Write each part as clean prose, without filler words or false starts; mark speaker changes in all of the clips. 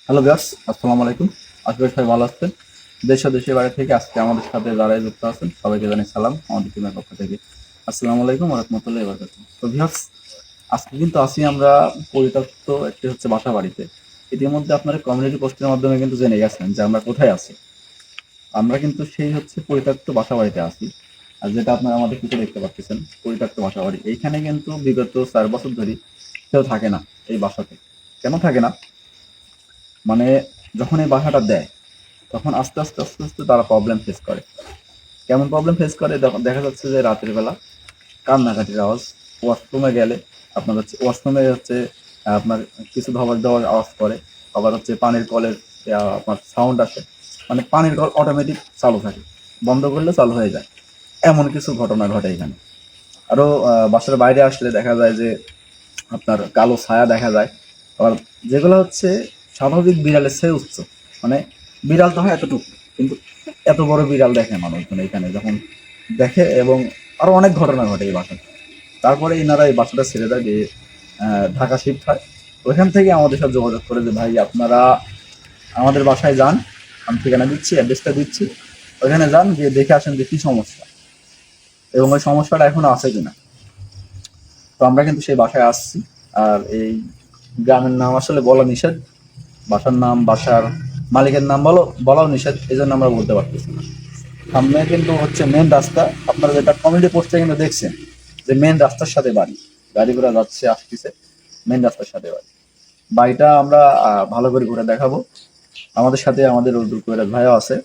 Speaker 1: Hello viewers, আসসালামু আলাইকুম। আশা করি সবাই ভালো আছেন। দেশ ও দেশের বাইরে থেকে আজকে আমাদের সাথে যারাই যুক্ত আছেন সবাইকে জানাই সালাম আমাদের টিমের পক্ষ থেকে। আসসালামু আলাইকুম ওয়া রাহমাতুল্লাহি ওয়া বারাকাতুহু। তো ভিউয়ার্স, আজকে কিন্তু আছি আমরা পরিত্যক্ত একটি হচ্ছে বাসা বাড়িতে। ইতিমধ্যে আপনারা কমিউনিটি পোস্টের মাধ্যমে কিন্তু জেনে গেছেন যে আমরা কোথায় আছি। আমরা কিন্তু সেই হচ্ছে পরিত্যক্ত বাসা বাড়িতে আছি। আর যেটা আপনারা আমাদের পিছনে দেখতে পাচ্ছেন পরিত্যক্ত বাসা বাড়ি। এইখানে কিন্তু বিগত ৪ বছর ধরে কেউ থাকে না এই বাসাতে। কেন থাকে না? মানে যখন এই বাসাটা দেয় তখন আস্তে আস্তে তারা প্রবলেম ফেস করে। কেমন প্রবলেম ফেস করে? দেখা যাচ্ছে যে রাতের বেলা কান্নাকাটির আওয়াজ, ওয়াশরুমে গেলে আপনার হচ্ছে ওয়াশরুমে হচ্ছে আপনার কিছু ধবার দেওয়ার আওয়াজ করে। আবার হচ্ছে পানির কলের আপনার সাউন্ড আসে। মানে পানির কল অটোমেটিক চালু থাকে, বন্ধ করলে চালু হয়ে যায়। এমন কিছু ঘটনা ঘটে এখানে। আরো বাসার বাইরে আসলে দেখা যায় যে আপনার কালো ছায়া দেখা যায়। আবার যেগুলো হচ্ছে স্বাভাবিক বিড়ালের চেয়ে উচ্চ, মানে বিড়াল তো হয় এতটুকু, কিন্তু এত বড় বিড়াল দেখে মানুষজন এখানে যখন দেখে। এবং আরো অনেক ঘটনা ঘটে এই বাসায়। তারপরে এনারা এই বাসাটা ছেড়ে দেয় যে ঢাকা শিফট হয়। ওইখান থেকে আমাদের সাথে যোগাযোগ করে যে ভাই আপনারা আমাদের বাসায় যান, আমি ঠিকানা দিচ্ছি, অ্যাড্রেসটা দিচ্ছি, ওইখানে যান, গিয়ে দেখে আসেন যে কি সমস্যা এবং ওই সমস্যাটা এখনো আছে কিনা। তো আমরা কিন্তু সেই বাসায় আসছি। আর এই গ্রামের নাম আসলে বলা নিষেধ, বাসার নাম, বাসার মালিকের নাম বলাও নিষেধ, এই জন্য আমরা বলতে পারতেছি না। সামনে কিন্তু হচ্ছে মেন রাস্তা, আপনারা যেটা কমিউনিটি পোস্টে কিন্তু দেখছেন যে মেন রাস্তার সাথে বাড়ি, গাড়ি ঘোড়া যাচ্ছে আসতেছে, মেন রাস্তার সাথে বাড়ি। বাড়িটা আমরা ভালো করে ঘুরে দেখাবো। আমাদের সাথে আমাদের রোদ্দুর কৈরাত ভাইও আছে,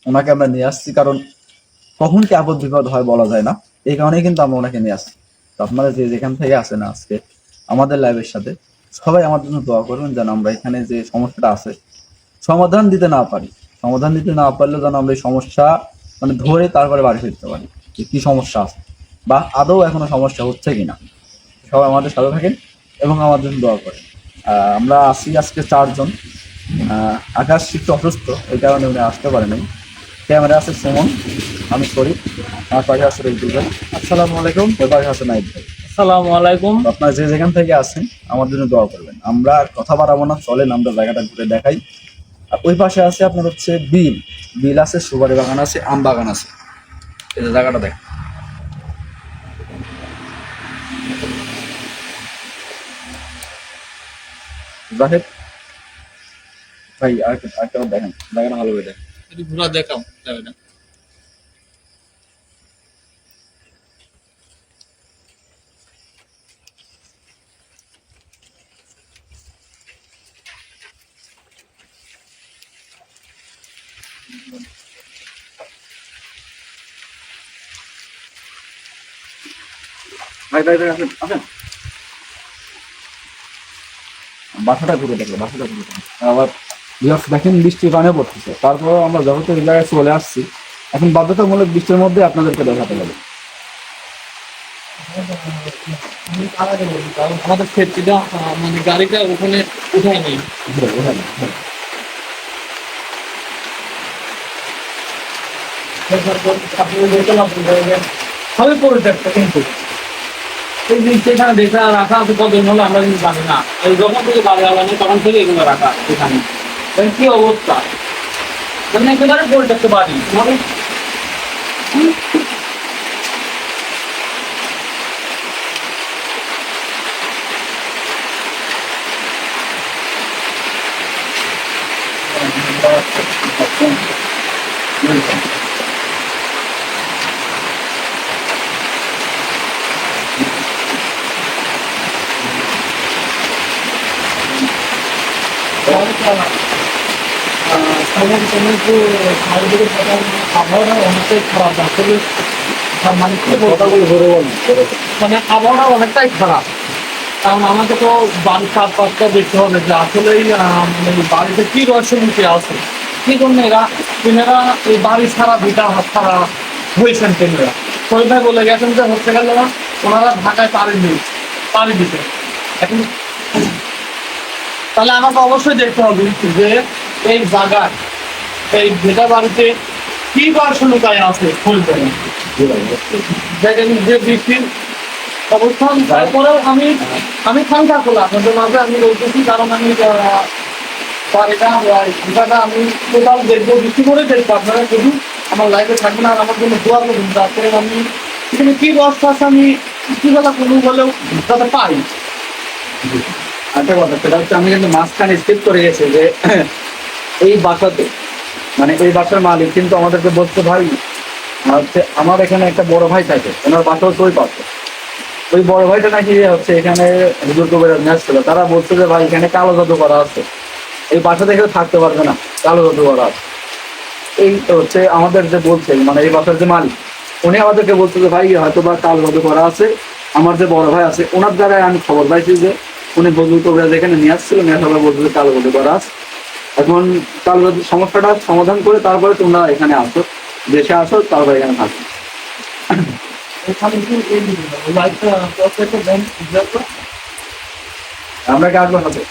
Speaker 1: ওনাকে আমরা নিয়ে আসছি কারণ কখন কি আপদ বিপদ হয় বলা যায় না। এই কারণেই কিন্তু আমরা ওনাকে নিয়ে আসছি। তো আপনারা যে যেখান থেকে আসেন আজকে আমাদের লাইভের সাথে, সবাই আমার জন্য দোয়া করবেন যেন আমরা এখানে যে সমস্যাটা আছে সমাধান দিতে না পারি। সমাধান দিতে না পারলেও যেন আমরা এই সমস্যা মানে ধরে তারপরে বাড়ি ফিরতে পারি যে কি সমস্যা আছে বা আদৌ এখনো সমস্যা হচ্ছে কিনা। সবাই আমাদের সাথে থাকেন এবং আমার জন্য দোয়া করেন। আমরা আসি আজকে ৪ জন। আকাশ একটু অসুস্থ, এই কারণে উনি আসতে পারেনি। ক্যামেরা আছে সুমন, আমি শরীফ, আমার পাশে আছে রবিদুল ভাই। আসসালামু আলাইকুম। ওই পাশে আছে নাইদ ভাই।
Speaker 2: আসসালামু আলাইকুম।
Speaker 1: তো আপনারা যে যেখান থেকে আছেন আমার জন্য দোয়া করবেন। আমরা আর কথা বাড়াবো না, চলেন আমরা জায়গাটা ঘুরে দেখাই। আর ওই পাশে আছে আপনার হচ্ছে বিল, বিল আছে, সুপারি বাগান আছে, আম বাগান আছে। এই যে জায়গাটা দেখ জাহেদ ভাই, আরেকটা দেখেন জায়গাটা ভালো করে দেখেন।
Speaker 2: একটু ঘুরা দেখাও জায়গাটা।
Speaker 1: ভাই আসেন আসেন, বাসাটা ঘুরে দেখো, বাসাটা ঘুরে দেখেন। আবার ভিউয়ার্স দেখেন বৃষ্টি পানিও পড়তেছে, তারপরেও আমরা যখন এই জায়গায় চলে আসছি এখন বাধ্যতামূলক বৃষ্টির মধ্যে আপনাদেরকে দেখাতে হবে।
Speaker 2: কারণ আমাদের সেফটিটা মানে গাড়িটা ওখানে উঠায় নেই।
Speaker 1: ঘুরে ঘুরে ঘুরে।
Speaker 2: সবই পরিত্যক্ত, কিন্তু এই জিনিসটা এখানে দেখা রাখা আছে কতদিন হলো আমরা কিন্তু জানি না। এই যখন থেকে বাড়ি আলানি তখন থেকে এগুলো রাখা এখানে। কি অবস্থা, মানে একেবারে পরিত্যক্ত বাড়ি মানে সময় সময় তো চারিদিকে আবহাওয়াটা অনেকটাই খারাপ আসলে। মানে কি বলবো,
Speaker 1: কথাগুলো ধরে বলুন।
Speaker 2: মানে আবহাওয়াটা অনেকটাই খারাপ। কারণ আমাকে তো বাড়ির চারপাশটা দেখতে হবে যে আসলেই মানে বাড়িতে কি রহস্য লুকিয়ে আছে, কি জন্য এনারা এই বাড়ি ছাড়া ভিটা হাত ছাড়া হয়েছেন কেন্দ্রা। শহীদ ভাই বলে গেছেন যে হচ্ছে গেল না, ওনারা ঢাকায় পাড়ি দিতে। এখন তাহলে আমাকে অবশ্যই দেখতে হবে যে এই জায়গায় এই ভিটা বাড়িতে কি রহস্য লুকায় আছে খুঁজতে। দেখেন যে বৃষ্টির অবস্থান, তারপরেও আমি ফাঁকা করলাম আপনাদের মাঝে আমি বলতেছি, কারণ আমি এটা ভিটাটা আমি টোটাল দেখবো, বেশি করে দেখবো। আপনারা শুধু আমার লাইফে থাকবেন আর আমার জন্য দোয়া করবেন, যাতে আমি এখানে কি অবস্থা আছে আমি কিছুবেলা কোনো বলেও যাতে পাই।
Speaker 1: একটা কথা, সেটা হচ্ছে আমি কিন্তু মাঝখানে স্কিপ করে গেছি যে এই বাসাতে, মানে এই বাসার মালিক কিন্তু আমাদেরকে বলছে ভাই হচ্ছে আমার এখানে একটা বড় ভাই থাকে, ওনার বাসা হচ্ছে ওই পাশে। ওই বড় ভাইটা নাকি হচ্ছে এখানে হুজুর কবিরাজ নিয়ে আসছিল, তারা বলছে যে ভাই এখানে কালো জাদু করা আছে, এই বাসা থেকে থাকতে পারবে না, কালো জাদু করা আছে। এই তো হচ্ছে আমাদের যে বলছে, মানে এই বাসার যে মালিক, উনি আমাদেরকে বলছে যে ভাই হয়তো বা কালো জাদু করা আছে। আমার যে বড় ভাই আছে ওনার দ্বারাই আমি খবর পাইছি যে উনি হুজুর কবিরাজ এখানে নিয়ে আসছিল, নিয়ে সবাই বলছে যে কালো জাদু করা আছে। এখন কালো জাদুর সমস্যাটা সমাধান করে তারপরে তোমরা এখানে আসো, দেশে আসো, তারপরে এখানে থাকো।
Speaker 2: এখানে কি এই লাইফটা প্রত্যেকটা ব্যাংক বুঝতে
Speaker 1: আমরা কি আসবো সাথে?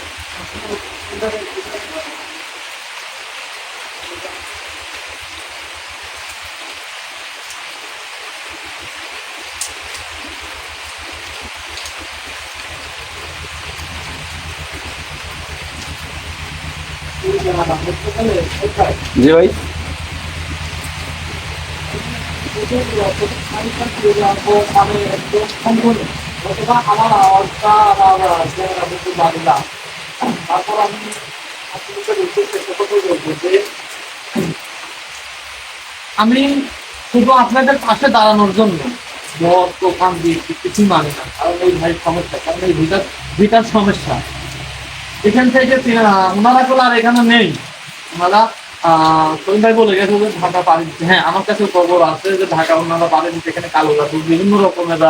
Speaker 1: জি ভাই।
Speaker 2: আমার আওয়াজটা আমার বাড়িলাম, তারপর আমি আপনাদের উদ্দেশ্যে একটা কথা বলবো যে আমি শুধু আপনাদের পাশে দাঁড়ানোর জন্য মদ দোকান দিয়ে কিছুই মানি না, কারণ এই ভাই সমস্যা, কারণ এই ভিটার সমস্যা এখান থেকে ওনারা তো আর এখানে নেই। ওনারা সলিম ভাই বলে গেছে যে ঢাকা পাড়ি দিচ্ছে। হ্যাঁ, আমার কাছে খবর আছে যে ঢাকা ওনারা পাড়ি দিচ্ছে, এখানে কালো জাদু বিভিন্ন রকমের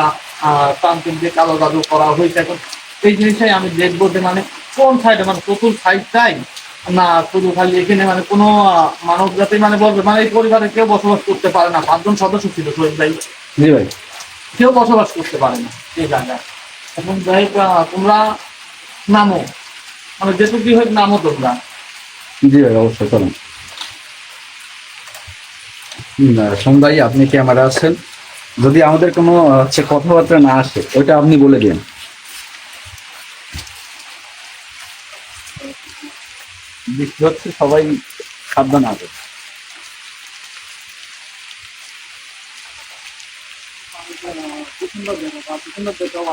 Speaker 2: তান্ত্রিক দিয়ে কালো জাদু করা হয়েছে। এখন এই জিনিসটাই আমি দেখবো যে মানে কোন সাইডে, মানে চতুর সাইডটাই না শুধু খালি এখানে মানে কোনো মানব জাতি মানে বলবে মানে এই পরিবারে কেউ বসবাস করতে পারে না। 5 জন সদস্য ছিল সলিম ভাই,
Speaker 1: জি ভাই।
Speaker 2: কেউ বসবাস করতে পারে না এই জায়গায়। এখন যাই হোক, তোমরা নামো, মানে যেটুকু হোক নামো তোমরা।
Speaker 1: জি ভাই, অবশ্যই চলুন। সন্ধ্যায় আপনি কি আমার আছেন? যদি আমাদের কোনো হচ্ছে কথাবার্তা না আসে ওইটা আপনি বলে দিন। বৃষ্টি হচ্ছে, সবাই সাবধান হবে।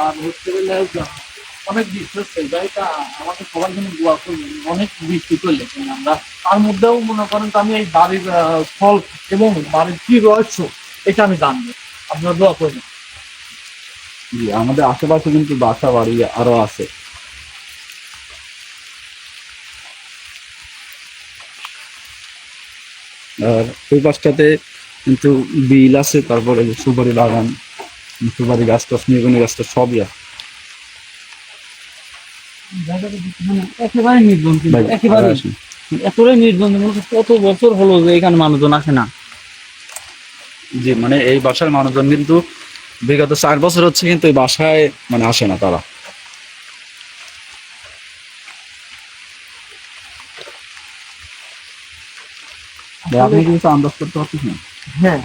Speaker 2: আর হচ্ছে অনেক বৃষ্টি হচ্ছে, যাইটা আমাকে সবার জন্য দোয়া করলেন। অনেক বৃষ্টি করলে আমরা, তার মধ্যেও মনে করেন তো আমি এই বাড়ির ফল এবং বাড়ির কি রহস্য এটা আমি জানবো, আপনারা দোয়া করবেন।
Speaker 1: জি, আমাদের আশেপাশে কিন্তু বাসা বাড়ি আরো আছে। আর ওই পাশটাতে কিন্তু বিল আছে, তারপরে সুপারি বাগান, সুপারি গাছ টাছ, মেগুনি গাছ টাছ সবই আছে।
Speaker 3: একেবারে নির্জন, কিন্তু
Speaker 1: ভাই,
Speaker 3: একেবারে
Speaker 1: আর আসেন।
Speaker 3: এতটাই নির্জন, কত বছর হলো যে এখানে মানুষজন আসে না।
Speaker 1: জি, মানে এই বাসার মানুষজন কিন্তু বিগত 4 বছর হচ্ছে কিন্তু এই বাসায় মানে আসে না তারা। আপনি কিন্তু আন্দাজ করতে পারছেন না?
Speaker 2: হ্যাঁ,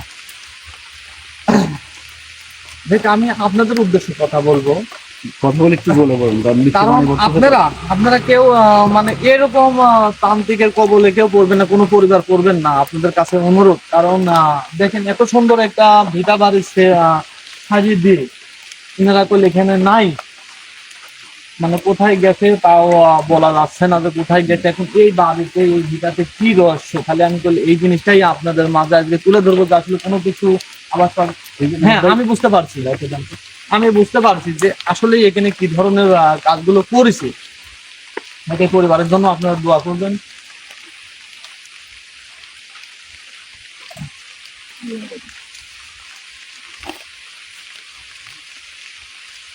Speaker 2: দেখ আমি আপনাদের উদ্দেশ্যে কথা বলবো,
Speaker 1: কথা বলে একটু বলে বলুন, কারণ বৃষ্টি
Speaker 2: কারণ
Speaker 1: পানি পড়তেছে তো।
Speaker 2: আপনারা কেউ মানে এরকম তান্ত্রিকের কবলে কেউ পড়বেন না, কোনো পরিবার পড়বেন না, আপনাদের কাছে অনুরোধ। কারণ দেখেন এত সুন্দর একটা ভিটা বাড়ি সে সাজিয়ে দিয়ে এনারা তো এখানে নাই, মানে কোথায় গেছে তাও বলা যাচ্ছে না যে কোথায় গেছে। এখন এই বাড়িতে এই ভিটাতে কি রহস্য, খালি আমি তো এই জিনিসটাই আপনাদের মাঝে আজকে তুলে ধরবো যে আসলে কোনো কিছু আবার হ্যাঁ আমি বুঝতে পারছি, আমি বুঝতে পারছি যে আসলে এখানে কি ধরনের কাজগুলো করেছে। নাকি পরিবারের জন্য আপনারা দোয়া করবেন।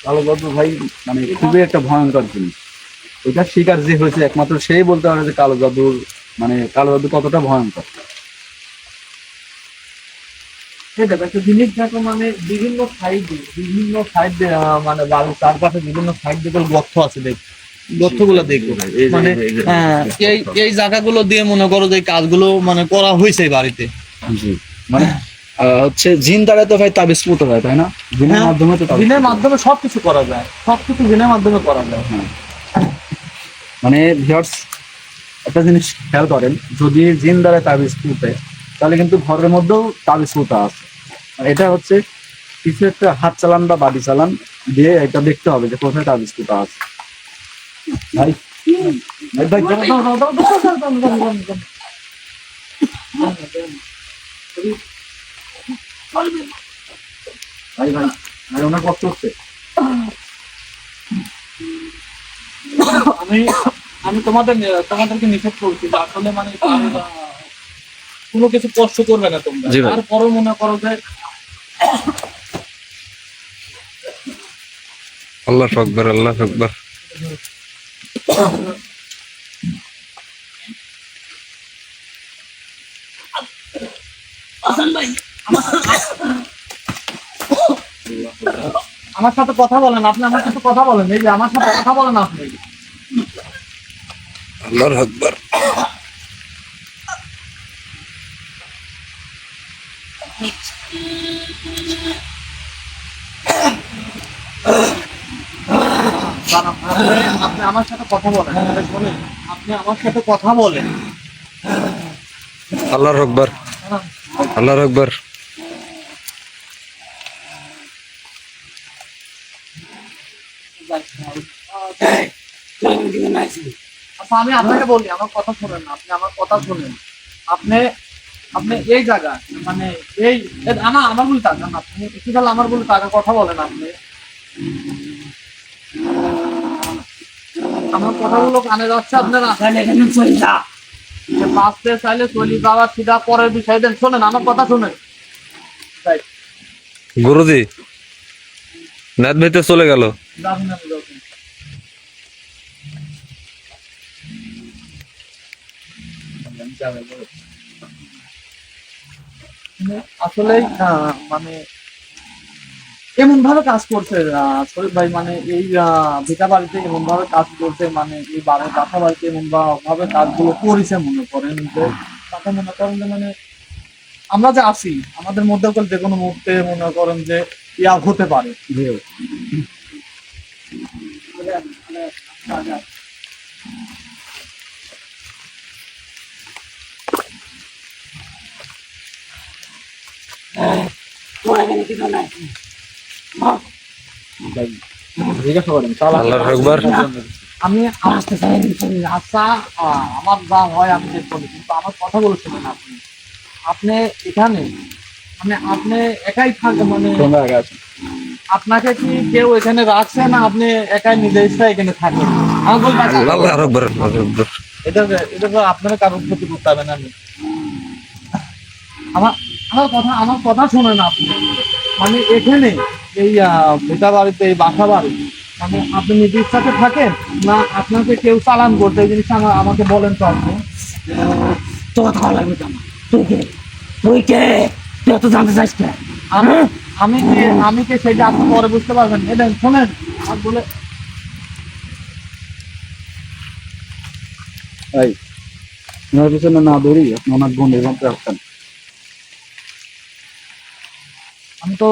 Speaker 1: কালো জাদু ভাই মানে খুবই একটা ভয়ঙ্কর জিনিস। এটা শিকার যে হয়েছে একমাত্র সেই বলতে পারে যে কালো জাদুর মানে কালো জাদু কতটা ভয়ঙ্কর।
Speaker 2: সেটা একটা জিনিস দেখো, মানে বিভিন্ন সাইডে মানে বাড়ির চারপাশে বিভিন্ন সাইড দিয়ে গর্ত আছে, দেখ গর্তগুলো দেখবো মানে এই জায়গাগুলো দিয়ে মনে করো যে কাজগুলো মানে করা হয়েছে এই বাড়িতে।
Speaker 1: জি, মানে হচ্ছে জিন দ্বারা তো ভাই তাবিজ পুঁতে হয়, তাই না? জিনের
Speaker 2: হ্যাঁ,
Speaker 1: মাধ্যমে তো তাবিজ
Speaker 2: দিনের
Speaker 1: পুঁতে হয়।
Speaker 2: মাধ্যমে সবকিছু করা যায়, সবকিছু দিনের মাধ্যমে করা যায়।
Speaker 1: হ্যাঁ, মানে ভিউয়ার্স একটা জিনিস খেয়াল করেন, যদি জিন দ্বারা তাবিজ ফুটে তাহলে কিন্তু ঘরের মধ্যেও তাবিজ ফুটা আছে। এটা হচ্ছে কিছু একটা হাত চালান বা বাড়ি চালান দিয়ে এটা দেখতে হবে যে কোথায় তাবিজ ফুটা আছে। ভাই ভাই ভাই
Speaker 2: দাও, দাও, দাও, দাও, দাও, দাও, দাও, দাও, দাও, দাও।
Speaker 1: ভাই ভাই ভাই ওনার কষ্ট হচ্ছে।
Speaker 2: আমি আমি তোমাদেরকে নিষেধ করছি যে আসলে মানে কোনো কিছু কষ্ট করবে না তোমরা।
Speaker 3: জি ভাই।
Speaker 2: তারপরও মনে করো যে
Speaker 4: আল্লাহু আকবার, আল্লাহু আকবার।
Speaker 2: আমার সাথে কথা বলেন, আপনি আমার সাথে কথা বলেন, এই যে আমার সাথে কথা বলেন আপনি।
Speaker 4: আল্লাহু আকবার।
Speaker 2: আপনি আমার সাথে কথা বলেন, শোনেন, আপনি আমার সাথে কথা বলেন।
Speaker 4: আল্লাহু আকবার, আল্লাহু আকবার।
Speaker 2: আচ্ছা আমি আপনাকে বলি, আমার কথা শোনেন না, আপনি আমার কথা শোনেন। আপনি আপনি এই জায়গা মানে এই আমার বলে টাকা না, আপনি একটু তাহলে আমার বলে টাকা কথা বলেন আপনি। আমার কথাগুলো কানে যাচ্ছে আপনারা? বাঁচতে চাইলে চলি বাবা, সিধা পরের বিষয় দেন। শোনেন আমার কথা শোনেন।
Speaker 4: গুরুজি নাথ ভাই তো চলে গেল।
Speaker 2: যাবেন আমি যাবেন। আসলে মানে এমন ভাবে কাজ করছে শরীফ ভাই, মানে এই ভিটা বাড়িতে এমন ভাবে কাজ করছে, মানে এই বাসা বাড়িতে এমন ভাবে কাজগুলো করেছে, মনে করেন যে তাকে মনে করেন যে মানে আমরা যে আছি আমাদের মধ্যে যে কোনো মুহূর্তে মনে করেন যে ইয়া হতে পারে।
Speaker 1: জিজ্ঞাসা করেন তাহলে
Speaker 4: আল্লাহু আকবার।
Speaker 2: আমি আচ্ছা আমার যা হয় আমি চেক করি, কিন্তু আমার কথা বলে শুনেন আপনি। আপনি এখানে মানে আপনি একাই থাকেন, মানে
Speaker 1: তোমরা আগে আছো।
Speaker 2: আপনাকে কি কেউ এখানে রাখছে না আপনি একাই নিজের ইচ্ছা এখানে থাকেন? আমার বলতে
Speaker 4: আল্লাহু আকবার, আল্লাহু আকবার।
Speaker 2: এটা তো আপনারা কারোর ক্ষতি করতে হবে না। আমার আমার কথা শুনেন আপনি। মানে এখানে এই ভিটা বাড়িতে এই বাসা বাড়ি মানে আপনি নিজের ইচ্ছাতে থাকেন না আপনাকে কেউ চালান করতে, এই জিনিসটা আমাকে বলেন তো আপনি।
Speaker 5: তো কথা ভালো লাগবে না। তুই কে? তুই কে? তুই এত জানতে চাইস কে?
Speaker 2: আমি আমি কে সেটা আপনি পরে বুঝতে পারবেন। এলেন শোনেন আর বলে
Speaker 1: ভাই ওনার পিছনে না দৌড়ি আপনি ওনার বোনের মধ্যে আসছেন।
Speaker 2: আমি তো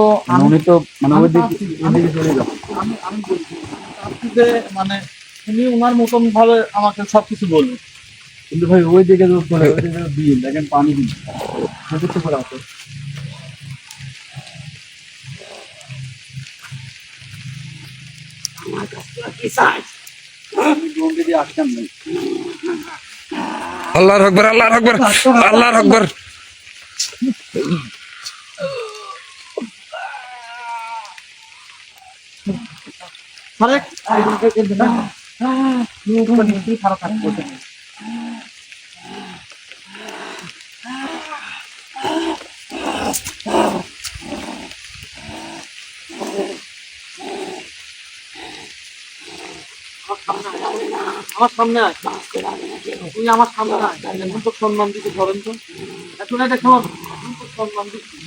Speaker 1: উনি তো মানে
Speaker 2: আমি
Speaker 1: ওই দিকে
Speaker 2: চাচ্ছি,
Speaker 1: ওইদিকে চলে যাচ্ছে।
Speaker 2: আমি বলছি চাচ্ছি যে মানে উনি ওনার মতন ভাবে আমাকে সবকিছু বলুন।
Speaker 1: কিন্তু ভাই ওই দিকে তো চলে ওই দিকে বিল দেখেন পানি দিন কিছু করে আছে।
Speaker 5: আমার কাছ থেকে কি চাইস?
Speaker 1: বোন দিদি আসছেন নাই।
Speaker 4: আল্লাহু আকবার, আল্লাহু আকবার, আল্লাহু আকবার।
Speaker 2: আরে খারাপ কাজ করছে। আমার সামনে আয়, তুই আমার সামনে আয়, এখন তো সম্মান দিতে ধরেন তো, এখন এটা কেমন এখন তো সম্মান দিচ্ছি।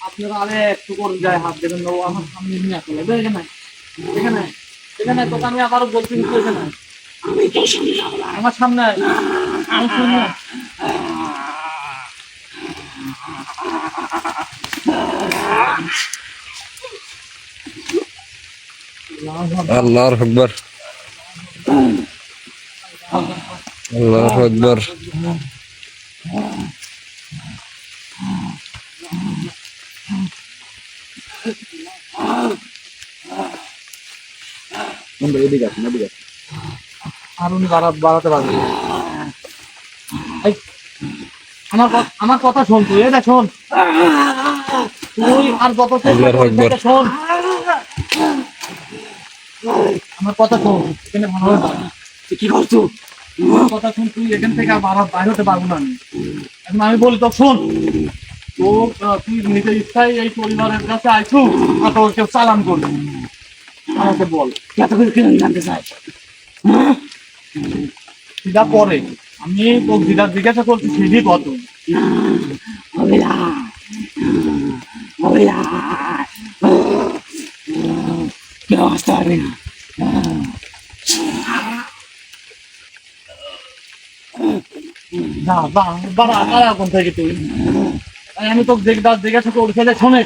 Speaker 2: আপনারা আরে একটু করে যায় হাত দেবেন না, ও আমার সামনে নিয়ে আসলে এখানে এখানে এখানে তোকে আমি আবারও বলছি কিন্তু এখানে আমার সামনে আয়, আমার সামনে আয়।
Speaker 4: আল্লাহু আকবার আল্লাহু আকবার
Speaker 1: বন্ধু এদিকে আসুন, এদিকে আসুন।
Speaker 2: আর উনি বাড়াতে পারবে না। এই, আমার কথা শোন তুই, এটা শোন তুই আর যত চেষ্টা
Speaker 4: আল্লাহু
Speaker 2: করিস
Speaker 4: আকবার।
Speaker 2: এটা শোন, আমার কথা শোন, এখানে ভালো হবে না।
Speaker 5: তুই কি করছো?
Speaker 2: আমার কথা শোন, তুই এখান থেকে আর বাইরে হতে পারবো না আমি। এখন আমি বলি তো শোন, তো তুই নিজের ইচ্ছায় এই পরিবারের কাছে আইছু না তোর কেউ চালান করবি, আমাকে বল।
Speaker 5: এত কিছু কেন জানতে চাই?
Speaker 2: যেটা পরে আমি তোকে যেটা জিজ্ঞাসা করছি সেটাই কত।
Speaker 5: হবে না, হবে না, কেউ আসতে পারবে না।
Speaker 2: না বাড়া কোন থেকে তুই, আমি তোকে জিজ্ঞাসা করছি সেটা শোনে,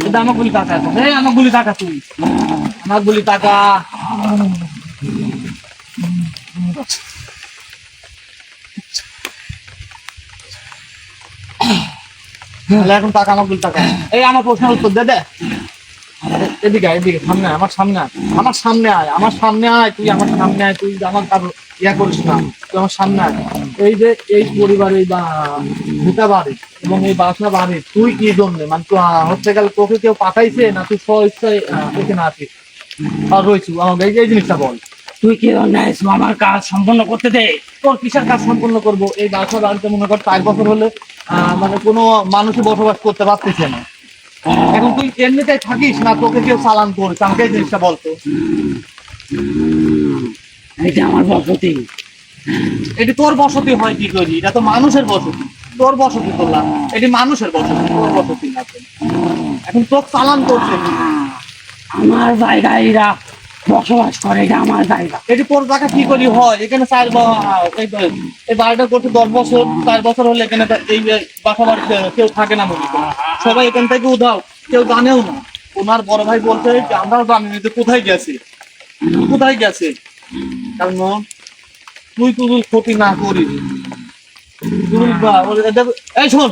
Speaker 2: এটা আমার গুলি টাকা আছে, এই আমার গুলি টাকা, তুই আমার গুলি টাকা। তাহলে এখন টাকা আমার গুলি টাকা, এই আমার প্রশ্নের উত্তর দে দে। এদিকে আয়, এদিকে সামনে আয়, আমার সামনে আয়, আমার সামনে আয়, আমার সামনে আয়, তুই আমার সামনে আয়, তুই আমার কারো ইয়া করিস না, তুই আমার সামনে আয়। এই যে এই পরিবারে বা ভিটা বাড়ি এবং এই বাসা বাড়ি তুই কি জন্য মানে হচ্ছে গেল তোকে কেউ পাঠাইছে না তুই স্ব ইচ্ছায় এখানে আছিস আর রয়েছু, আমাকে এই জিনিসটা বল।
Speaker 5: তুই কি অন্যায় আমার কাজ সম্পন্ন করতে দে।
Speaker 2: তোর কিসের কাজ সম্পূর্ণ করবো? এই বাসা বাড়িতে মনে কর 4 বছর হলে মানে কোনো মানুষই বসবাস করতে পারতেছে না। এখন তুই এমনিতেই থাকিস না তোকে কেউ চালান করিস, আমাকে এই জিনিসটা বলতো।
Speaker 5: এটা আমার বসতি।
Speaker 2: এটি তোর বসতি হয় কি করি? এটা তো মানুষের বসতি, তোর বসতি করলাম, এটি মানুষের বসতি, তোর বসতি না তো। এখন তোর চালান করছে কি?
Speaker 5: আমার জায়গায় এরা বসবাস করে, এটা আমার জায়গা।
Speaker 2: এটি তোর জায়গা কি করি হয়? এখানে এই বাড়িটা করতে 10 বছর, 4 বছর হলে এখানে এই বাসা বাড়িতে কেউ থাকে না মনে কর। সবাই এখান থেকে উধাও, কেউ জানেও না। ওনার বড় ভাই বলছে যে আমরাও জানি না যে কোথায় গেছে, কোথায় গেছে। কারণ তুই কোনো ক্ষতি না করিস, এই শোন,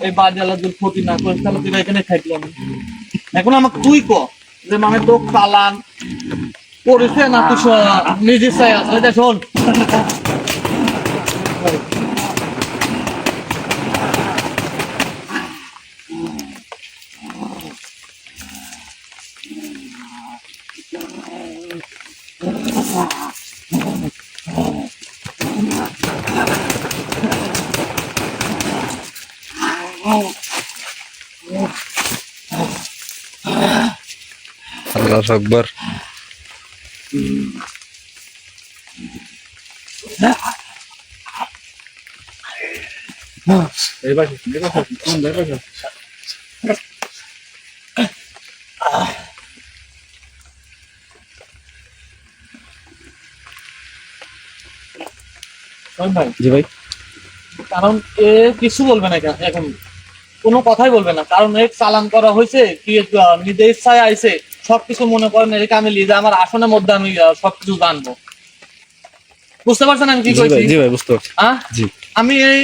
Speaker 2: এই বাজালা যদি ক্ষতি না করিস তাহলে তুই এখানে থাকলাম। এখন আমাকে তুই ক যে মানে তোর চালান করেছে না তুই নিজে চাই আছে, এটা শোন।
Speaker 4: আল্লাহু আকবার
Speaker 1: এবার কোন জায়গায়
Speaker 2: ভাই
Speaker 1: জি ভাই,
Speaker 2: কারণ এ কিছু বলবে না এখন, কোনো কথাই বলবে না, কারণ এর চালান করা হয়েছে কি নিজের ইচ্ছায় আইছে। সবকিছু মনে করেন এদিকে আমি লিজে আমার আসনের মধ্যে আমি সবকিছু জানবো, বুঝতে পারছেন আমি কি
Speaker 1: জি ভাই,
Speaker 2: কইছি?
Speaker 1: জি ভাই বুঝতে পারছি। জি।
Speaker 2: আমি এই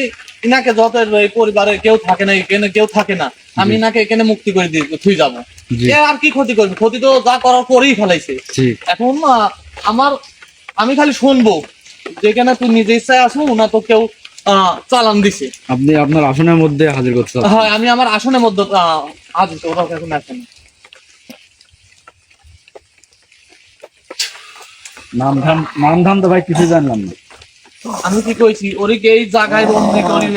Speaker 2: ইনাকে যত এই পরিবারে কেউ থাকে না, এখানে কেউ থাকে না, আমি ইনাকে এখানে মুক্তি করে দিয়ে থুই যাবো।
Speaker 1: জি।
Speaker 2: এ আর কি ক্ষতি করবে? ক্ষতি তো যা করার করেই ফেলাইছে।
Speaker 1: জি।
Speaker 2: এখন আমি খালি শুনবো যেখানে তুই নিজে ইচ্ছায় আসবো না তো কেউ চালান দিছে।
Speaker 1: আপনি আপনার আসনের মধ্যে হাজির করতে চাচ্ছেন?
Speaker 2: হয় আমি আমার আসনের মধ্যে আজ ওরা এখন আসে না।
Speaker 1: নাম ধাম তো ভাই কিছু জানলাম না।
Speaker 2: আমি কি কইছি ওরিকে এই জায়গায় বন্দি করি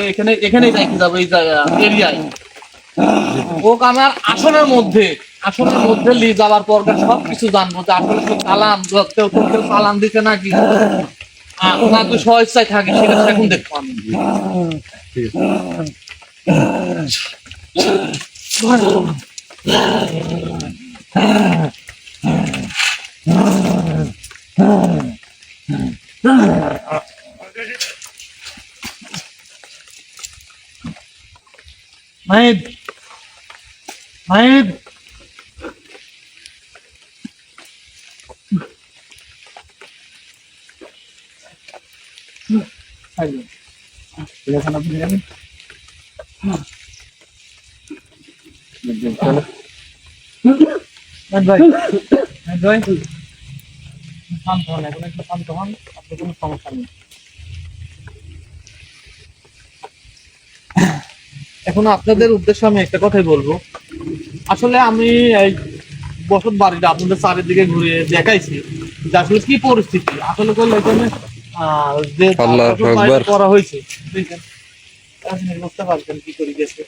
Speaker 2: এখানেই যাইতে যাবো এই এরিয়ায়। ওকে আমার আসনের মধ্যে নিয়ে যাওয়ার পর সবকিছু জানবো যে আসলে তুই চালান কেউ চালান দিতে নাকি না তুই স্বেচ্ছায় থাকিস সেটা এখন দেখবো আমি।
Speaker 1: ঠিক
Speaker 2: মাহিদ, মাহিদ, খাইলেন।
Speaker 1: ঠিক আছে আপনি যাবেন চলো
Speaker 2: নাইট ভাই, নাইট ভাই, শান্ত হন, এখন একটু শান্ত হন, আপনার কোনো সমস্যা নেই। এখন আপনাদের উদ্দেশ্যে আমি একটা কথাই বলবো। আসলে আমি এই বসত বাড়িটা আপনাদের চারিদিকে ঘুরে দেখাইছি যে আসলে কি পরিস্থিতি আসলে করলে এখানে যে
Speaker 4: আল্লাহু
Speaker 2: বসত বাড়িটা
Speaker 4: আকবার।
Speaker 2: করা হয়েছে দেখেন, আপনি বুঝতে পারছেন কি করে গেছে।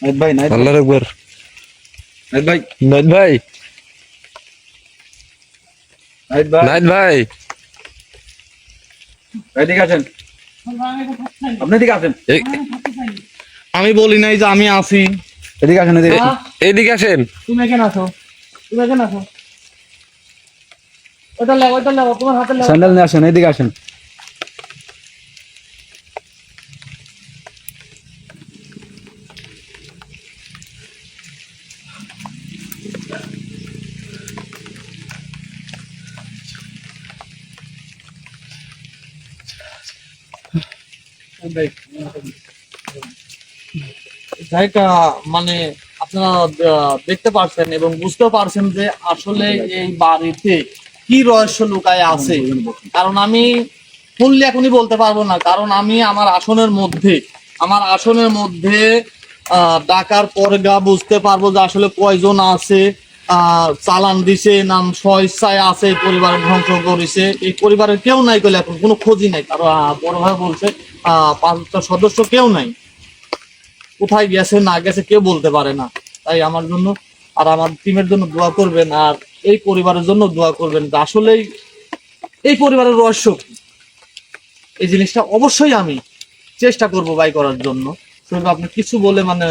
Speaker 1: নাইট ভাই
Speaker 4: আল্লাহর আকবার।
Speaker 1: নাইট ভাই
Speaker 4: নাইট ভাই,
Speaker 1: নাইট ভাই
Speaker 4: নাইট ভাই,
Speaker 1: এদিকে আসেন আপনি এদিকে আসেন
Speaker 4: এ-
Speaker 2: আমি বলি নাই যে আমি আছি।
Speaker 1: এদিকে আসেন এদিকে
Speaker 2: হ্যাঁ?
Speaker 4: এইদিকে আসেন।
Speaker 2: তুমি এখানে আসো, তুমি এখানে আসো, ওটা লেও, তোমার হাতে লেও।
Speaker 1: স্যান্ডেল নিয়ে আসেন এদিকে আসেন
Speaker 2: জায়গা মানে আপনারা দেখতে পারছেন এবং বুঝতে পারছেন যে আসলে এই বাড়িতে কি রহস্য লুকায় আছে। কারণ আমি ফুললি এখনই বলতে পারবো না, কারণ আমি আমার আসনের মধ্যে ডাকার পরে বুঝতে পারবো যে আসলে কয়জন আছে, চালান দিছে নাম স্বইচ্ছায় আছে, এই পরিবার ধ্বংস করেছে। এই পরিবারের কেউ নাই বলে এখন কোনো খোঁজই নাই, কারণ বড় ভাই বলছে 5টা সদস্য কেউ নাই, কোথায় গেছে না গেছে কেউ বলতে পারে না। তাই আমার জন্য আর আমার টিমের জন্য দোয়া করবেন, আর এই পরিবারের জন্য দোয়া করবেন যে আসলেই এই পরিবারের রহস্য কি। এই জিনিসটা অবশ্যই আমি চেষ্টা করব বাই করার জন্য। শুধু আপনি কিছু বলে মানে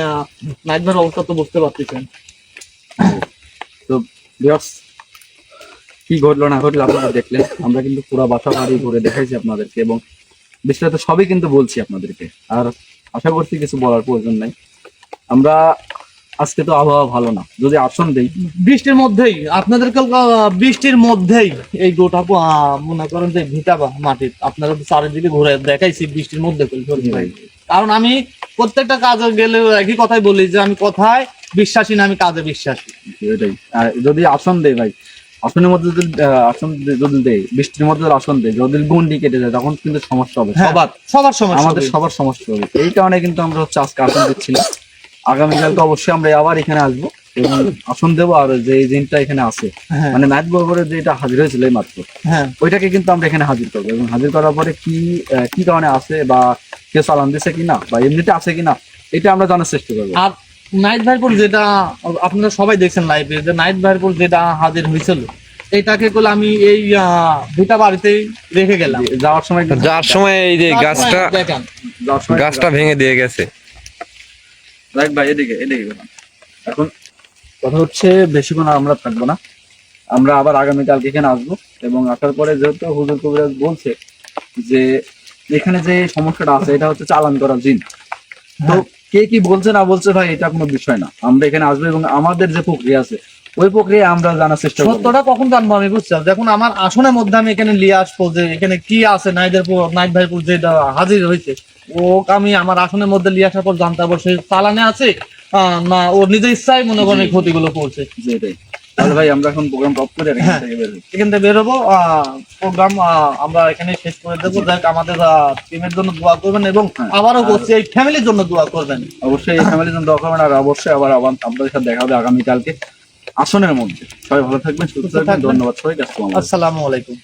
Speaker 2: নাইট ভাইয়ের অবস্থা তো বুঝতে পারতেছেন।
Speaker 1: তো ভিউয়ার্স কি ঘটলো না ঘটলো আপনারা দেখলেন। আমরা কিন্তু পুরো বাসা বাড়ি ঘুরে দেখাইছি আপনাদেরকে এবং বিস্তারিত সবই কিন্তু বলছি আপনাদেরকে, আর আশা করছি কিছু বলার প্রয়োজন নাই। আমরা আজকে তো আবহাওয়া ভালো না, যদি আসন দেই
Speaker 2: বৃষ্টির মধ্যেই আপনাদেরকে বৃষ্টির মধ্যেই এই গোটা মনে করেন যে ভিটা মাটির আপনারা তো চারিদিকে ঘুরে দেখাইছি বৃষ্টির মধ্যে
Speaker 1: ভাই
Speaker 2: কারণ আমি প্রত্যেকটা কাজে গেলে একই কথাই বলি যে আমি কথায় বিশ্বাসী না, আমি কাজে বিশ্বাসী।
Speaker 1: এটাই। আর যদি আসন দেই ভাই, আসনের মধ্যে যদি আসন যদি দেই, বৃষ্টির মধ্যে যদি আসন দেই, যদি গন্ডি কেটে যায় তখন কিন্তু সমস্যা হবে সবার,
Speaker 2: সবার সমস্যা
Speaker 1: আমাদের
Speaker 2: হবে।
Speaker 1: সবার সমস্যা হবে। এই কারণে কিন্তু আমরা হচ্ছে আজকে আসন দিচ্ছিলাম। আগামীকালকে অবশ্যই আমরা আবার এখানে আসবো এবং আসন দেবো। আর যে জিনটা এখানে আছে
Speaker 2: হ্যাঁ,
Speaker 1: মানে নাইট বরবরের যেটা হাজির হয়েছিল এই মাত্র,
Speaker 2: হ্যাঁ,
Speaker 1: ওইটাকে কিন্তু আমরা এখানে হাজির করবো এবং হাজির করার পরে কি কারণে আছে বা কেউ চালান দিছে কিনা বা এমনিতে আছে কিনা এটা আমরা জানার চেষ্টা করবো।
Speaker 2: আর নাইট ভাইপুর যেটা আপনারা সবাই দেখছেন লাইভে, যে নাইট ভাইপুর যেটা হাজির হয়েছিল এটাকে করলে আমি এই ভিটা বাড়িতেই রেখে গেলাম।
Speaker 1: যাওয়ার সময় কিন্তু-
Speaker 4: যার সময় এই যে গাছটা
Speaker 2: দেখেন
Speaker 1: যাওয়ার সময়
Speaker 4: গাছটা ভেঙে দিয়ে গেছে।
Speaker 1: রাখ ভাই এদিকে এদিকে বলুন। এখন কথা হচ্ছে বেশিক্ষণ আর আমরা থাকবো না, আমরা আবার আগামীকালকে এখানে আসবো এবং আসার পরে যেহেতু হুজুর কবিরাজ বলছে যে এখানে যে সমস্যাটা আছে এটা হচ্ছে চালান করা জিন। তো কে কি বলছে না বলছে ভাই এটা কোনো বিষয় না, আমরা এখানে আসবো এবং আমাদের যে প্রক্রিয়া আছে ওই প্রক্রিয়া আমরা জানার চেষ্টা করবো।
Speaker 2: সত্যটা কখন জানবো আমি বুঝছি। দেখুন আমার আসনের মধ্যে আমি এখানে নিয়ে আসবো যে এখানে কি আছে নাইট ভাইপুর যেটা হাজির হয়েছে ও আমি আমার আসনের মধ্যে নিয়ে আসার পর জানতে পারবো সে চালানে আছে না ওর নিজের ইচ্ছায় মনে করেন এই ক্ষতিগুলো করছে।
Speaker 1: যে এটাই। তাহলে ভাই আমরা এখন প্রোগ্রাম টপ করে আর এখান
Speaker 2: হ্যাঁ।
Speaker 1: থেকে বের হই।
Speaker 2: এখান থেকে বেরোবো, প্রোগ্রাম আমরা এখানে শেষ করে দেবো। যাই হোক, আমাদের টিমের জন্য দোয়া করবেন এবং
Speaker 1: হ্যাঁ।
Speaker 2: আবারও বলছি এই ফ্যামিলির জন্য দোয়া করবেন।
Speaker 1: অবশ্যই এই ফ্যামিলির জন্য দোয়া করবেন আর অবশ্যই আবার আপনাদের সাথে দেখা হবে আগামীকালকে আসনের মধ্যে। সবাই ভালো থাকবেন, সুস্থ থাকবেন। ধন্যবাদ সবাইকে। আসসালামু আলাইকুম।
Speaker 2: আসসালামু আলাইকুম।